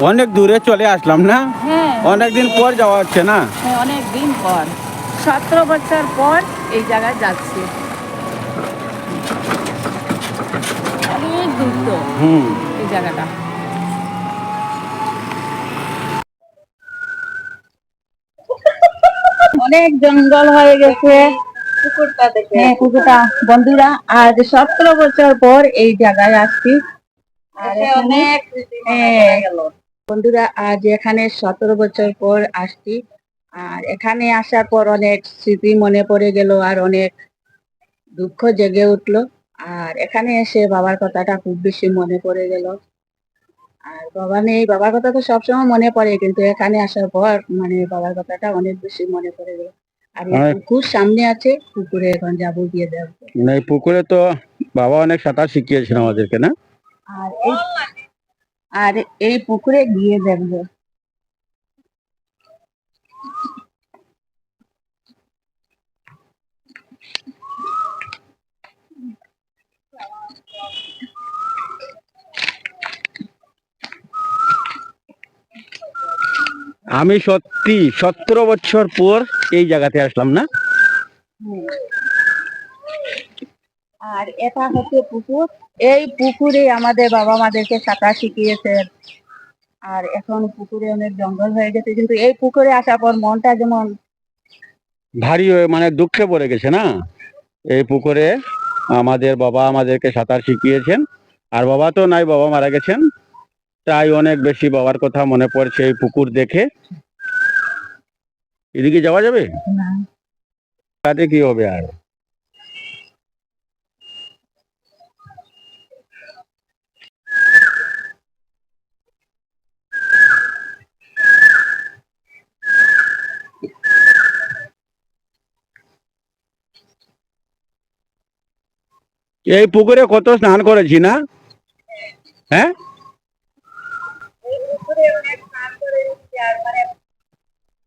অনেক দূরে চলে আসলাম না? হ্যাঁ, অনেকদিন পর যাওয়া হচ্ছে না? হ্যাঁ, অনেক দিন পর 17 বছর পর এই জায়গায় যাচ্ছি। অনেক দূর তো এই জায়গাটা। অনেক জঙ্গল হয়ে গেছে পুকুরটা বন্ধুরা। আজ 17 বছর পর এই জায়গায় আসছি। আর অনেক বন্ধুরা আজ এখানে 17 বছর পর আসছি। আর এখানে আসার পর অনেক স্মৃতি মনে পড়ে গেল, আর অনেক দুঃখ জেগে উঠলো। আর এখানে এসে বাবার কথাটা খুব বেশি মনে পড়ে গেল। আর বাবা নেই, বাবার কথা তো সবসময় মনে পড়ে, কিন্তু এখানে আসার পর মানে বাবার কথাটা অনেক বেশি মনে পড়ে গেল। আর পুকুর সামনে আছে, পুকুরে এখন যাবো, গিয়ে দেখবো। এই পুকুরে তো বাবা অনেক সাঁতার শিখিয়েছেন আমাদেরকে না? আর আর এই পুকুরে গিয়ে দেখবো। আমি সত্যি 17 বছর পর এই জায়গাতে আসলাম না? আর এটা হচ্ছে পুকুর। এই পুকুরে আমাদের বাবা মাদেরকে সাঁতার শিখিয়েছেন। আর এখন পুকুরে অনেক জঙ্গল হয়ে গেছে, কিন্তু এই পুকুরে আসার পর মনটা যেমন ভারী হয়ে মানে দুঃখে পড়ে গেছে না? এই পুকুরে আমাদের বাবা আমাদেরকে সাঁতার শিখিয়েছেন। আর বাবা তো নাই, বাবা মারা গেছেন। তাই অনেক বেশি বাবার কথা মনে পড়ছে এই পুকুর দেখে। এদিকে যাওয়া যাবে? না। তাতে কি হবে আর? এই পুকুরে কত স্নান করেছি না? হ্যাঁ, এই পুকুরে অনেক স্নান করেছি। আর মানে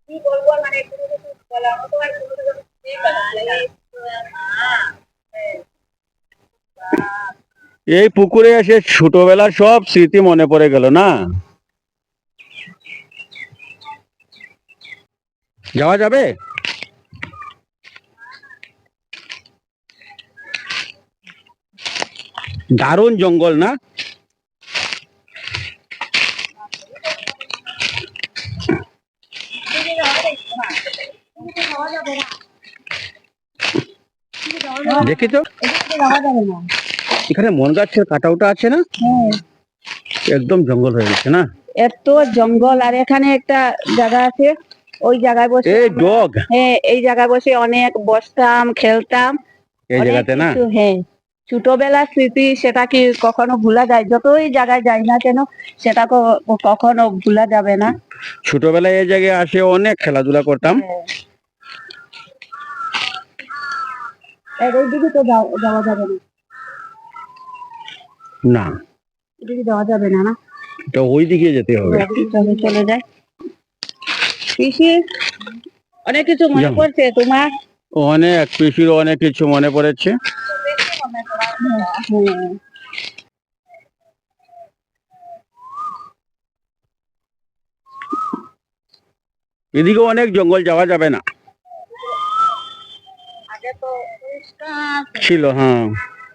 কি বলবো, মানে কোনো কিছু বলার মতো আর কোনো কিছু নেই। এই পুকুরে এসে ছোটবেলার সব স্মৃতি মনে পড়ে গেল না? যাওয়া যাবে? দারুণ জঙ্গল না? দেখি তো, এখানে মন গাছের কাটা ওটা আছে না? একদম জঙ্গল হয়ে গেছে না? এত জঙ্গল। আর এখানে একটা জায়গা আছে, ওই জায়গায় বসে এই ডগ, হ্যাঁ, এই জায়গায় বসে অনেক বসতাম, খেলতাম। এই অনেক জায়গাতে না? কিছু, হ্যাঁ, ছোটবেলার স্মৃতি, সেটা কি কখনো ভোলা যায়? যতই জায়গায় যাই না কেন, সেটা কখনো ভোলা যাবে না। ছোটবেলায় এই জায়গায় আসে অনেক খেলাধুলা করতাম। এইদিকে তো যাওয়া যাবে না, না, এদিকে যাওয়া যাবে না, না? তো ওই দিকে যেতে হবে। চলে চলে যায়। পিসি, অনেক কিছু মনে যাও। পড়ছে তোমার? অনেক পিসির অনেক কিছু মনে পড়েছে। এদিকে অনেক জঙ্গল, যাওয়া যাবে না। আগে তো পরিষ্কার ছিল, হ্যাঁ।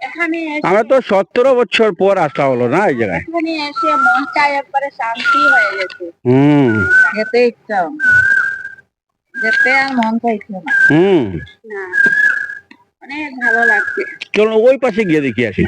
এখানে আমরা তো 17 বছর পর আসা হলো না এই জায়গায়। এখানে এসে মনটা একবারে শান্তি হয়ে গেছে। যেতে ইচ্ছা, যেতে আর মন চাইছে না। না, অনেক ভালো লাগছে। চলো ওই পাশে গিয়ে দেখি আসি।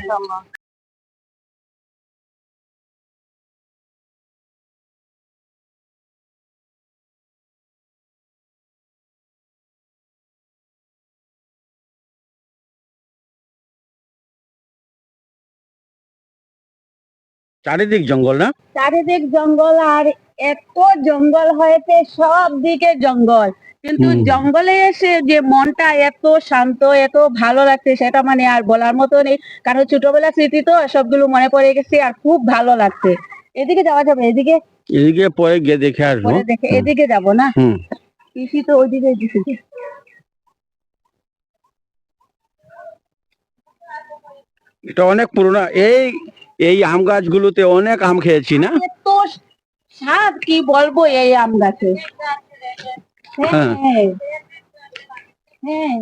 চারিদিক জঙ্গল না? চারিদিক জঙ্গল। আর এত জঙ্গল হয়েছে, সব দিকে জঙ্গল, কিন্তু জঙ্গলে এসে যে মনটা এত শান্ত, এত ভালো লাগছে, সেটা মানে আর বলার মতো নেই। কারণ ছোটবেলার স্মৃতি তো সবগুলো মনে পড়ে গেছে, আর খুব ভালো লাগছে। এদিকে যাওয়া যাবে? এদিকে এদিকে পরে গিয়ে দেখে আসবো। দেখে এদিকে যাবো না? পিসি তো ওইদিকে দিছে। এটা অনেক পুরোনো। এই এই আম গাছগুলোতে অনেক আম খেয়েছি না? তো স্বাদ কি বলবো এই আম গাছে। হ্যাঁ। হ্যাঁ হ্যাঁ,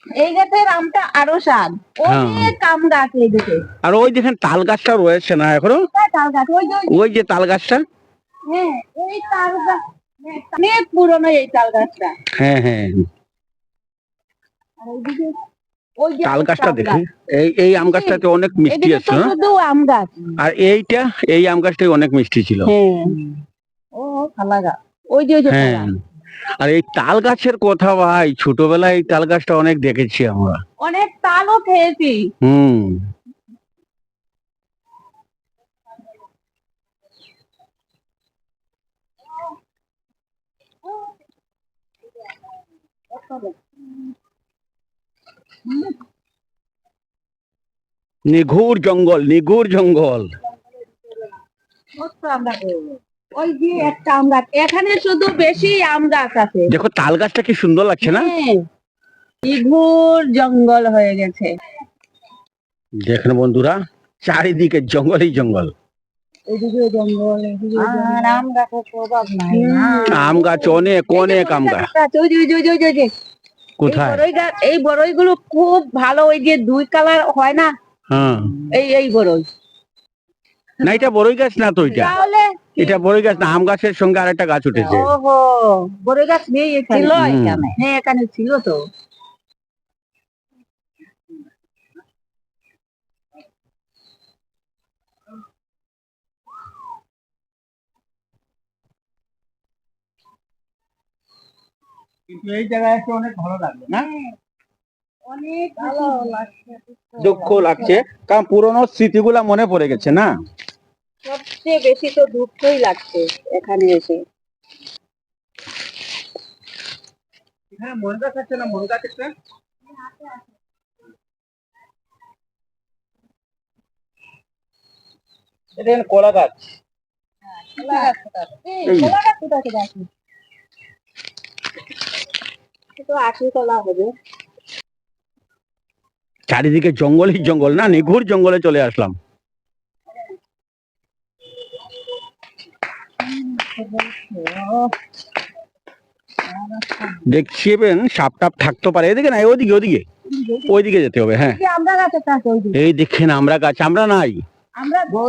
এই গাছের আমটা আরো স্বাদ। হ্যাঁ। অনেক আম গাছ এইদিকে। আর ওই দেখেন তাল গাছটা রয়েছে না এখনো, কোথায় তাল গাছ? ওই যে ওই যে তাল গাছটা। হ্যাঁ, এই তাল গাছ অনেক পুরনো এই তাল গাছটা। হ্যাঁ হ্যাঁ, আর ওইদিকে ওই যে তাল গাছটা তাল দেখি। গাছ। এই আম গাছটাতে অনেক মিষ্টি এদিকে তো আছে না? শুধু আম গাছ। আর এই আম গাছটাই অনেক মিষ্টি ছিল। হ্যাঁ, ও ফালা গাছ। ওই যে হ্যাঁ। ফালা। আর এই তাল গাছের কথা ভাই, ছোটবেলায় এই তাল গাছটা অনেক দেখেছি আমরা। অনেক তালও খেয়েছি। হুম। নিঘুর জঙ্গল, নিঘুর জঙ্গল। ওই যে একটা আম গাছ, এখানে শুধু বেশি আম গাছ আছে। দেখো তাল গাছটা কি সুন্দর লাগছে না? হ্যাঁ, নিঘুর জঙ্গল হয়ে গেছে। দেখেন বন্ধুরা, চারিদিকে জঙ্গলই জঙ্গল। এদিকে জঙ্গল, এদিকে আর আম গাছের তো অভাব নাই। আম গাছ অনেক অনেক আম গাছ। ওই যে কোথায়? এই বড়ই গুলো খুব ভালো, ওই যে দুই কালার হয় না, হ্যাঁ। এই বড়ই। না এটা বড়ই গাছ না তো, তাহলে এটা বড়ই গাছ না, আম গাছের সঙ্গে আরেকটা গাছ উঠেছে। ওহো, বড়ই গাছ নেই এখানে? ছিল এখানে, হ্যাঁ এখানে ছিল তো। কিন্তু এই জায়গায় এসে অনেক ভালো লাগলো না? অনেক ভালো লাগছে। দুঃখ লাগছে, কারণ পুরনো স্মৃতিগুলা মনে পড়ে গেছে না। সবচেয়ে বেশি তো দুঃখই লাগছে এখানে এসে। এখানে মন গাছ আছে না, মন গাছ একটা? এটা কলা গাছ। কলা গাছ কোথা থেকে আসে? তো আখি কলা হবে। চারিদিকে জঙ্গলই জঙ্গল না, নিঘুর জঙ্গলে চলে আসলাম। দেখছিবেন সাপ টাপ থাকতে পারে এদিকে, না ওইদিকে ওইদিকে ওইদিকে যেতে হবে। হ্যাঁ, আমরা গাছের কাছে ওই দিকে। এই দেখেন আমরা গাছ, আমরা নাই।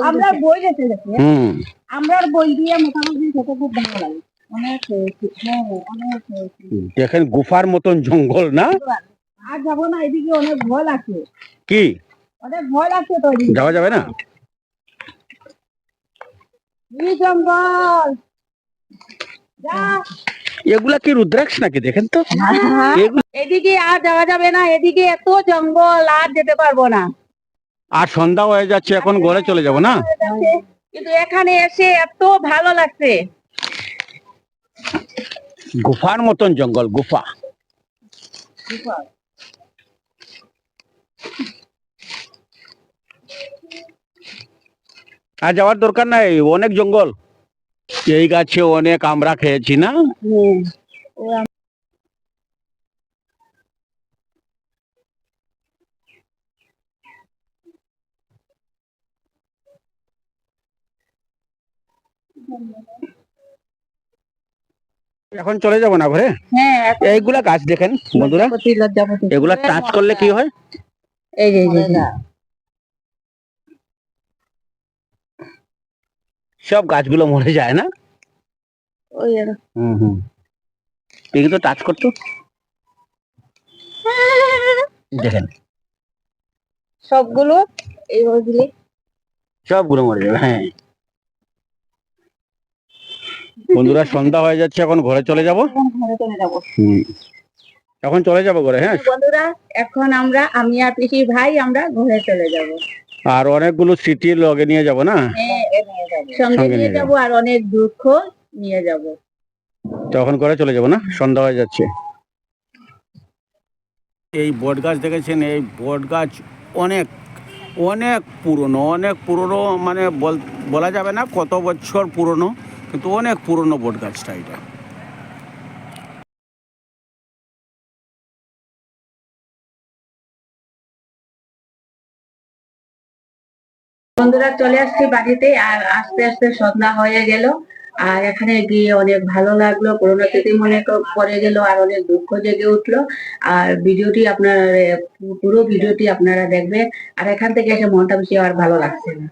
আমরা বই গেছে গেছে। হুম। আমরা বই দিয়ে মোটামুটি খেতে খুব ভালো লাগে। অনেক খেয়েছি। হ্যাঁ অনেক খেয়েছি। দেখেন গুফার মতন জঙ্গল না? আর যাবো না, এদিকে অনেক ভয় লাগছে। কি অনেক ভয় লাগছে তো এদিকে। যাওয়া যাবে না? এই জঙ্গল যা। এগুলা কি রুদ্রাক্ষ নাকি? দেখেন তো এদিকে আর যাওয়া যাবে না, এদিকে এত জঙ্গল আর যেতে পারবো না। আর সন্ধ্যা হয়ে যাচ্ছে, এখন ঘরে চলে যাব না? কিন্তু এখানে এসে এত ভালো লাগছে। গুফার মতন জঙ্গল, গুফা। আর যাওয়ার দরকার নাই, অনেক জঙ্গল। এই গাছে অনেক আমরা খেয়েছি না? এখন চলে যাব না ঘরে? হ্যাঁ, এইগুলা গাছ দেখেন বন্ধুরা, লজ্জাপতি এগুলা টাচ করলে কি হয়? এই যে সব গাছগুলো মরে যায় না? ওই হুম হুম। কিন্তু টাচ করতো, দেখেন সবগুলো এইভাবে দিলে সবগুলো মরে যাবে। হ্যাঁ বন্ধুরা, সন্ধ্যা হয়ে যাচ্ছে, এখন ঘরে চলে যাব। ঘরে চলে যাবো। এখন চলে যাব ঘরে। হ্যাঁ বন্ধুরা, এখন আমি আর পিসির ভাই আমরা ঘরে চলে যাব। আর অনেকগুলো স্মৃতি লগে নিয়ে যাব না? সঙ্গে নিয়ে যাব, আর অনেক দুঃখ নিয়ে যাব। তখন ঘরে চলে যাব না, সন্ধ্যা হয়ে যাচ্ছে। এই বট গাছ দেখেছেন? এই বট গাছ অনেক অনেক পুরনো, অনেক পুরনো, মানে বলা যাবে না কত বছর পুরনো, কিন্তু অনেক পুরনো বট গাছটা এটা। বন্ধুরা চলে আসছি বাড়িতে, আর আস্তে আস্তে সন্ধ্যা হয়ে গেল। আর এখানে গিয়ে অনেক ভালো লাগলো, পুরোনো স্মৃতি মনে পড়ে গেল, আর অনেক দুঃখ জেগে উঠলো। আর ভিডিওটি আপনার পুরো ভিডিওটি আপনারা দেখবেন। আর এখান থেকে এসে মনটা বেশি আর ভালো লাগছে না।